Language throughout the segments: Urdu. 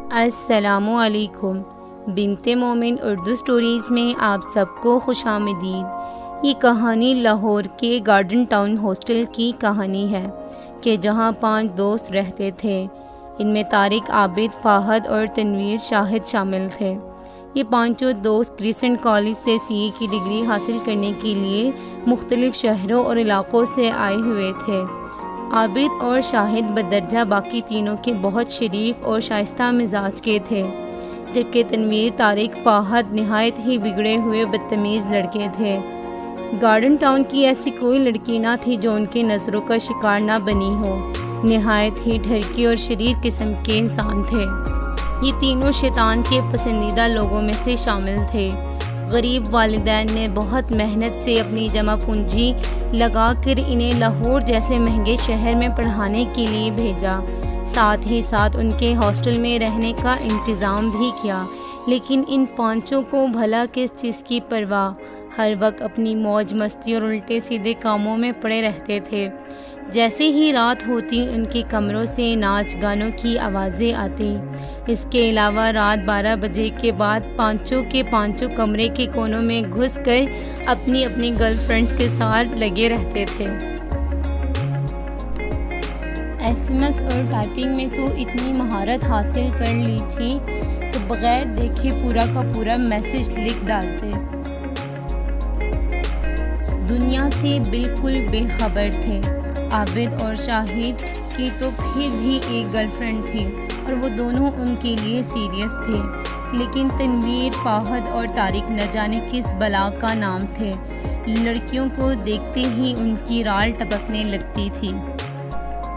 السلام علیکم۔ بنت مومن اردو سٹوریز میں آپ سب کو خوش آمدید۔ یہ کہانی لاہور کے گارڈن ٹاؤن ہاسٹل کی کہانی ہے کہ جہاں 5 دوست رہتے تھے۔ ان میں طارق، عابد، فہد اور تنویر شاہد شامل تھے۔ یہ 5 دوست کریسنٹ کالج سے CA کی ڈگری حاصل کرنے کے لیے مختلف شہروں اور علاقوں سے آئے ہوئے تھے۔ عابد اور شاہد بدرجہ باقی تینوں کے بہت شریف اور شائستہ مزاج کے تھے، جبکہ تنویر، طارق، فہد نہایت ہی بگڑے ہوئے بدتمیز لڑکے تھے۔ گارڈن ٹاؤن کی ایسی کوئی لڑکی نہ تھی جو ان کی نظروں کا شکار نہ بنی ہو۔ نہایت ہی ڈھرکی اور شریر قسم کے انسان تھے۔ یہ تینوں شیطان کے پسندیدہ لوگوں میں سے شامل تھے۔ غریب والدین نے بہت محنت سے اپنی جمع پونجی لگا کر انہیں لاہور جیسے مہنگے شہر میں پڑھانے کے لیے بھیجا، ساتھ ہی ساتھ ان کے ہاسٹل میں رہنے کا انتظام بھی کیا۔ لیکن ان 5 کو بھلا کس چیز کی پرواہ، ہر وقت اپنی موج مستی اور الٹے سیدھے کاموں میں پڑے رہتے تھے۔ جیسے ہی رات ہوتی ان کے کمروں سے ناچ گانوں کی آوازیں آتی۔ اس کے علاوہ رات 12 بجے کے بعد 5 کے 5 کمرے کے کونوں میں گھس کر اپنی گرل فرینڈز کے ساتھ لگے رہتے تھے۔ SMS اور ٹائپنگ میں تو اتنی مہارت حاصل کر لی تھی کہ بغیر دیکھے پورا کا پورا میسج لکھ ڈالتے۔ دنیا سے بالکل بے خبر تھے۔ عابد اور شاہد کی تو پھر بھی ایک گرل فرینڈ تھی اور وہ دونوں ان کے لیے سیریس تھے، لیکن تنویر، فہد اور طارق نہ جانے کس بلا کا نام تھے۔ لڑکیوں کو دیکھتے ہی ان کی رال ٹپکنے لگتی تھی۔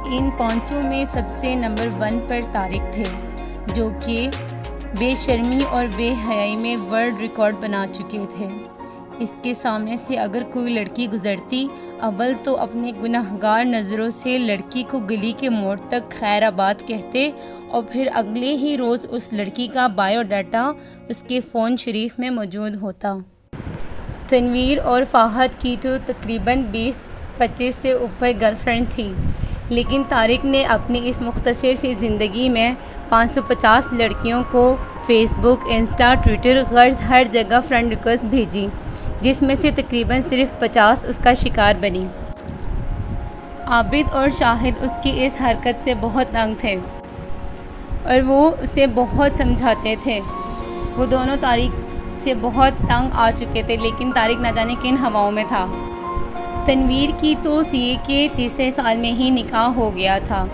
ان 5 میں سب سے نمبر 1 پر طارق تھے، جو کہ بے شرمی اور بے حیائی میں ورلڈ ریکارڈ بنا چکے تھے۔ اس کے سامنے سے اگر کوئی لڑکی گزرتی، اول تو اپنے گنہگار نظروں سے لڑکی کو گلی کے موڑ تک خیر آباد کہتے اور پھر اگلے ہی روز اس لڑکی کا بائیو ڈاٹا اس کے فون شریف میں موجود ہوتا۔ تنویر اور فہد کی تو تقریباً 20-25 سے اوپر گرل فرینڈ تھی، لیکن طارق نے اپنی اس مختصر سی زندگی میں 550 لڑکیوں کو فیس بک، انسٹا، ٹویٹر غرض ہر جگہ فرینڈ ریکویسٹ بھیجی، جس میں سے تقریباً صرف 50 اس کا شکار بنی۔ عابد اور شاہد اس کی اس حرکت سے بہت تنگ تھے اور وہ اسے بہت سمجھاتے تھے۔ وہ دونوں طارق سے بہت تنگ آ چکے تھے، لیکن طارق نہ جانے کن ہواؤں میں تھا۔ تنویر کی تو CA کے 3 سال میں ہی نکاح ہو گیا تھا۔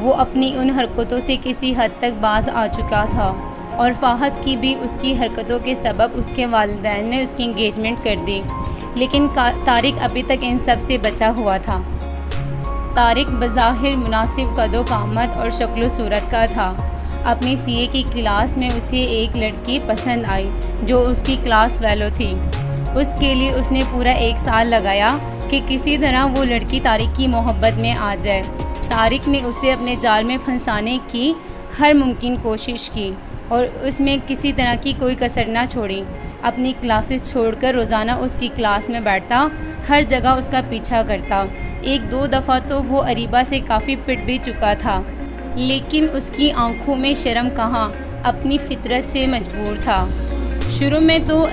وہ اپنی ان حرکتوں سے کسی حد تک باز آ چکا تھا، اور فہد کی بھی اس کی حرکتوں کے سبب اس کے والدین نے اس کی انگیجمنٹ کر دی، لیکن طارق ابھی تک ان سب سے بچا ہوا تھا۔ طارق بظاہر مناسب قد و قامت اور شکل و صورت کا تھا۔ اپنی CA کی کلاس میں اسے ایک لڑکی پسند آئی جو اس کی کلاس فیلو تھی۔ اس کے لیے اس نے پورا 1 سال لگایا کہ کسی طرح وہ لڑکی طارق کی محبت میں آ جائے۔ طارق نے اسے اپنے جال میں پھنسانے کی ہر ممکن کوشش کی اور اس میں کسی طرح کی کوئی کسر نہ چھوڑی۔ اپنی کلاسز چھوڑ کر روزانہ اس کی کلاس میں بیٹھتا، ہر جگہ اس کا پیچھا کرتا۔ 1-2 دفعہ تو وہ اریبہ سے کافی پٹ بھی چکا تھا، لیکن اس کی آنکھوں میں شرم کہاں، اپنی فطرت سے مجبور تھا۔ شروع میں تو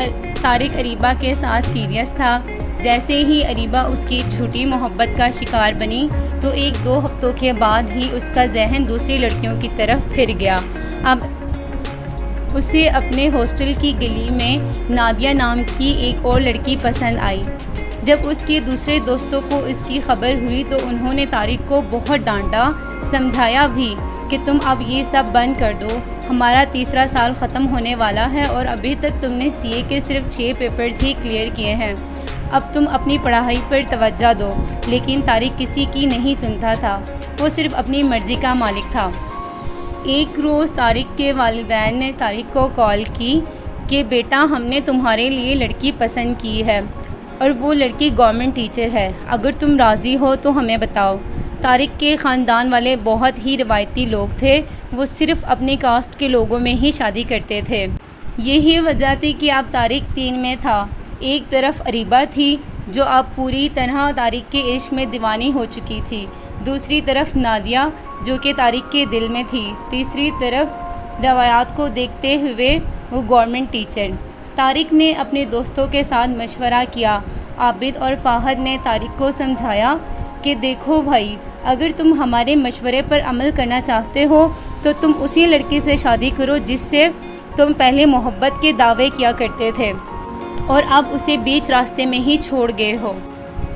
طارق اریبہ کے ساتھ سیریس تھا۔ جیسے ہی اریبہ اس کی جھوٹی محبت کا شکار بنی تو 1-2 ہفتوں کے بعد ہی اس کا ذہن دوسری لڑکیوں کی طرف پھر گیا۔ اب اسے اپنے ہاسٹل کی گلی میں نادیہ نام کی ایک اور لڑکی پسند آئی۔ جب اس کے دوسرے دوستوں کو اس کی خبر ہوئی تو انہوں نے طارق کو بہت ڈانٹا، سمجھایا بھی کہ تم اب یہ سب بند کر دو، ہمارا 3 سال ختم ہونے والا ہے اور ابھی تک تم نے CA کے صرف 6 پیپرز ہی کلیئر کیے ہیں، اب تم اپنی پڑھائی پر توجہ دو۔ لیکن طارق کسی کی نہیں سنتا تھا، وہ صرف اپنی مرضی کا مالک تھا۔ ایک روز طارق کے والدین نے طارق کو کال کی کہ بیٹا، ہم نے تمہارے لیے لڑکی پسند کی ہے اور وہ لڑکی گورنمنٹ ٹیچر ہے، اگر تم راضی ہو تو ہمیں بتاؤ۔ طارق کے خاندان والے بہت ہی روایتی لوگ تھے، وہ صرف اپنی کاسٹ کے لوگوں میں ہی شادی کرتے تھے۔ یہی وجہ تھی کہ اب طارق 3 میں تھا۔ ایک طرف اریبہ تھی جو اب پوری طرح طارق کے عشق میں دیوانی ہو چکی تھی، دوسری طرف نادیہ جو کہ طارق کے دل میں تھی، تیسری طرف روایات کو دیکھتے ہوئے وہ گورنمنٹ ٹیچر۔ طارق نے اپنے دوستوں کے ساتھ مشورہ کیا۔ عابد اور فہد نے طارق کو سمجھایا کہ دیکھو بھائی، اگر تم ہمارے مشورے پر عمل کرنا چاہتے ہو تو تم اسی لڑکی سے شادی کرو جس سے تم پہلے محبت کے دعوے کیا کرتے تھے اور اب اسے بیچ راستے میں ہی چھوڑ گئے ہو۔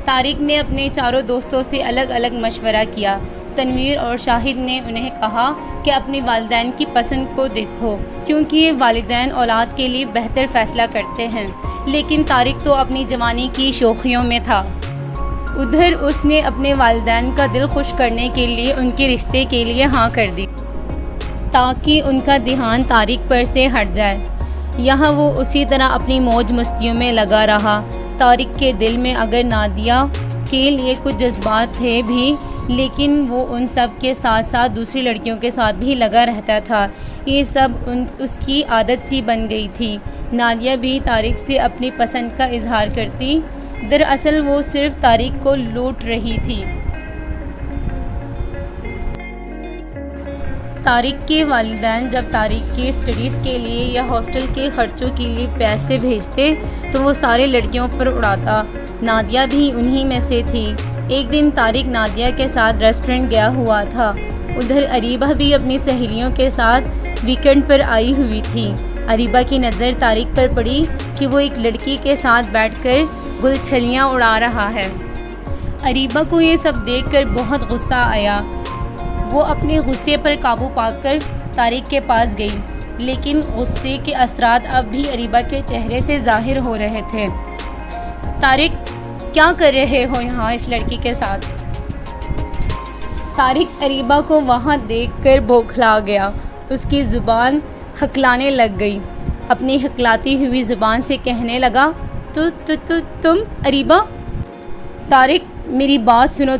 طارق نے اپنے چاروں دوستوں سے الگ الگ مشورہ کیا۔ تنویر اور شاہد نے انہیں کہا کہ اپنے والدین کی پسند کو دیکھو، کیونکہ والدین اولاد کے لیے بہتر فیصلہ کرتے ہیں، لیکن طارق تو اپنی جوانی کی شوخیوں میں تھا۔ ادھر اس نے اپنے والدین کا دل خوش کرنے کے لیے ان کے رشتے کے لیے ہاں کر دی تاکہ ان کا دھیان طارق پر سے ہٹ جائے۔ یہاں وہ اسی طرح اپنی موج مستیوں میں لگا رہا۔ طارق کے دل میں اگر نادیہ کے لیے کچھ جذبات تھے بھی، لیکن وہ ان سب کے ساتھ ساتھ دوسری لڑکیوں کے ساتھ بھی لگا رہتا تھا۔ یہ سب اس کی عادت سی بن گئی تھی۔ نادیہ بھی طارق سے اپنی پسند کا اظہار کرتی، دراصل وہ صرف طارق کو لوٹ رہی تھی۔ طارق کے والدین جب طارق کی اسٹڈیز کے لیے یا ہاسٹل کے خرچوں کے لیے پیسے بھیجتے تو وہ سارے لڑکیوں پر اڑاتا۔ نادیہ بھی انہی میں سے تھی۔ ایک دن طارق نادیہ کے ساتھ ریسٹورنٹ گیا ہوا تھا۔ ادھر اریبہ بھی اپنی سہیلیوں کے ساتھ ویکینڈ پر آئی ہوئی تھی۔ اریبہ کی نظر طارق پر پڑی کہ وہ ایک لڑکی کے ساتھ بیٹھ کر گلچھلیاں اڑا رہا ہے۔ اریبہ کو یہ سب دیکھ کر بہت غصہ آیا۔ وہ اپنے غصے پر قابو پا کر طارق کے پاس گئی، لیکن غصے کے اثرات اب بھی اریبہ کے چہرے سے ظاہر ہو رہے تھے۔ طارق، کیا کر رہے ہو یہاں اس لڑکی کے ساتھ؟ طارق اریبہ کو وہاں دیکھ کر بوکھلا گیا۔ اس کی زبان ہکلانے لگ گئی۔ اپنی ہکلاتی ہوئی زبان سے کہنے لگا، تم اریبہ؟ طارق، میری بات سنو،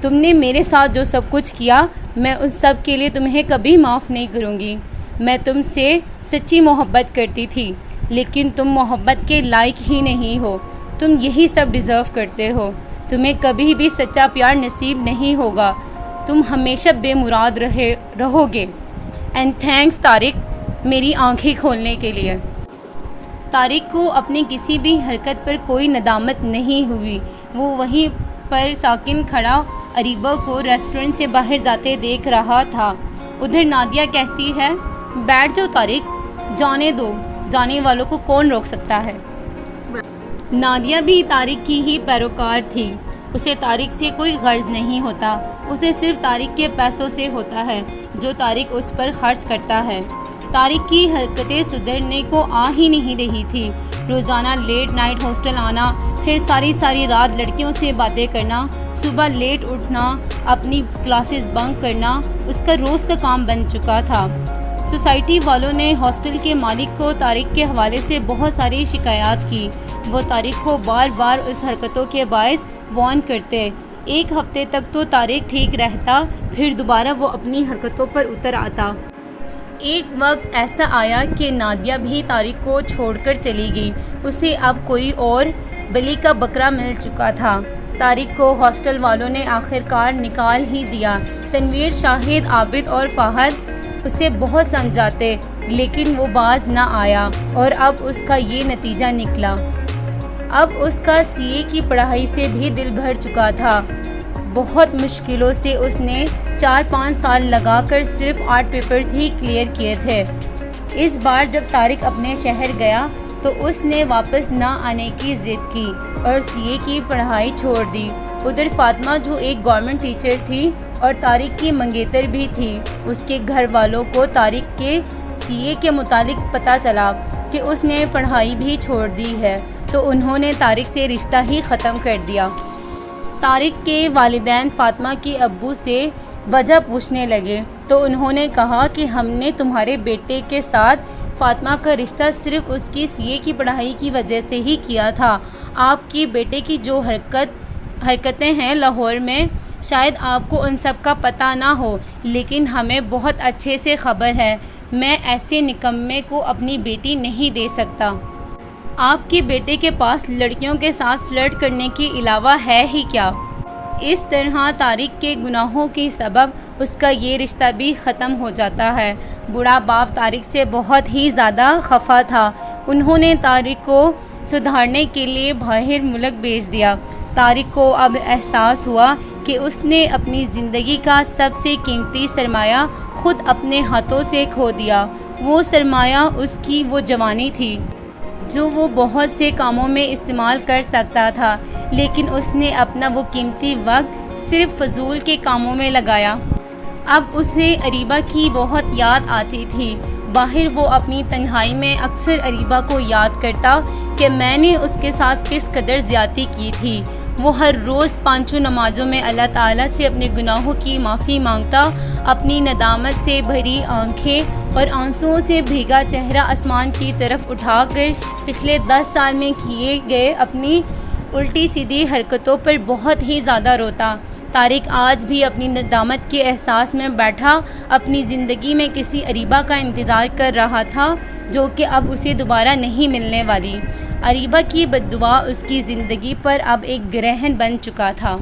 تم نے میرے ساتھ جو سب کچھ کیا، میں اس سب کے لیے تمہیں کبھی معاف نہیں کروں گی۔ میں تم سے سچی محبت کرتی تھی، لیکن تم محبت کے لائق ہی نہیں ہو۔ تم یہی سب ڈیزرو کرتے ہو۔ تمہیں کبھی بھی سچا پیار نصیب نہیں ہوگا۔ تم ہمیشہ بے مراد رہو گے۔ اینڈ تھینکس طارق، میری آنکھیں کھولنے کے لیے۔ طارق کو اپنی کسی بھی حرکت پر کوئی ندامت نہیں ہوئی۔ وہ وہیں پر ساکن کھڑا اریبہ کو ریسٹورنٹ سے باہر جاتے دیکھ رہا تھا۔ ادھر نادیہ کہتی ہے، بیٹھ جاؤ طارق، جانے دو، جانے والوں کو کون روک سکتا ہے۔ نادیہ بھی طارق کی ہی پیروکار تھی۔ اسے طارق سے کوئی غرض نہیں ہوتا، اسے صرف طارق کے پیسوں سے ہوتا ہے جو طارق اس پر خرچ کرتا ہے۔ طارق کی حرکتیں سدھرنے کو آ ہی نہیں رہی تھی۔ روزانہ لیٹ نائٹ ہاسٹل آنا، پھر ساری رات لڑکیوں سے باتیں کرنا، صبح لیٹ اٹھنا، اپنی کلاسز بنک کرنا اس کا روز کا کام بن چکا تھا۔ سوسائٹی والوں نے ہاسٹل کے مالک کو طارق کے حوالے سے بہت ساری شکایات کی۔ وہ طارق کو بار بار اس حرکتوں کے باعث وارن کرتے۔ ایک ہفتے تک تو طارق ٹھیک رہتا، پھر دوبارہ وہ اپنی حرکتوں پر اتر آتا۔ ایک وقت ایسا آیا کہ نادیہ بھی طارق کو چھوڑ کر چلی گئی۔ اسے اب کوئی اور بلی کا بکرا مل چکا تھا۔ طارق کو ہاسٹل والوں نے آخر کار نکال ہی دیا۔ تنویر، شاہد، عابد اور فہد اسے بہت سمجھاتے، لیکن وہ باز نہ آیا، اور اب اس کا یہ نتیجہ نکلا۔ اب اس کا CA کی پڑھائی سے بھی دل بھر چکا تھا۔ بہت مشکلوں سے اس نے 4-5 سال لگا کر صرف 8 پیپرز ہی کلیئر کیے تھے۔ اس بار جب طارق اپنے شہر گیا تو اس نے واپس نہ آنے کی ضد کی اور CA کی پڑھائی چھوڑ دی۔ ادھر فاطمہ، جو ایک گورنمنٹ ٹیچر تھی اور طارق کی منگیتر بھی تھی، اس کے گھر والوں کو طارق کے CA کے متعلق پتہ چلا کہ اس نے پڑھائی بھی چھوڑ دی ہے، تو انہوں نے طارق سے رشتہ ہی ختم کر دیا۔ طارق کے والدین فاطمہ کے ابو سے وجہ پوچھنے لگے تو انہوں نے کہا کہ ہم نے تمہارے بیٹے کے ساتھ فاطمہ کا رشتہ صرف اس کی CA کی پڑھائی کی وجہ سے ہی کیا تھا۔ آپ کے بیٹے کی جو حرکتیں ہیں لاہور میں، شاید آپ کو ان سب کا پتہ نہ ہو، لیکن ہمیں بہت اچھے سے خبر ہے۔ میں ایسے نکمے کو اپنی بیٹی نہیں دے سکتا۔ آپ کے بیٹے کے پاس لڑکیوں کے ساتھ فلرٹ کرنے کے علاوہ ہے ہی کیا؟ اس طرح طارق کے گناہوں کے سبب اس کا یہ رشتہ بھی ختم ہو جاتا ہے۔ بوڑھا باپ طارق سے بہت ہی زیادہ خفا تھا۔ انہوں نے طارق کو سدھارنے کے لیے باہر ملک بھیج دیا۔ طارق کو اب احساس ہوا کہ اس نے اپنی زندگی کا سب سے قیمتی سرمایہ خود اپنے ہاتھوں سے کھو دیا۔ وہ سرمایہ اس کی وہ جوانی تھی جو وہ بہت سے کاموں میں استعمال کر سکتا تھا، لیکن اس نے اپنا وہ قیمتی وقت صرف فضول کے کاموں میں لگایا۔ اب اسے اریبہ کی بہت یاد آتی تھی۔ باہر وہ اپنی تنہائی میں اکثر اریبہ کو یاد کرتا کہ میں نے اس کے ساتھ کس قدر زیادتی کی تھی۔ وہ ہر روز پانچوں نمازوں میں اللہ تعالیٰ سے اپنے گناہوں کی معافی مانگتا، اپنی ندامت سے بھری آنکھیں اور آنسوؤں سے بھیگا چہرہ آسمان کی طرف اٹھا کر پچھلے 10 سال میں کیے گئے اپنی الٹی سیدھی حرکتوں پر بہت ہی زیادہ روتا۔ طارق آج بھی اپنی ندامت کے احساس میں بیٹھا اپنی زندگی میں کسی اریبہ کا انتظار کر رہا تھا جو کہ اب اسے دوبارہ نہیں ملنے والی۔ اریبہ کی بد دعا اس کی زندگی پر اب ایک گرہن بن چکا تھا۔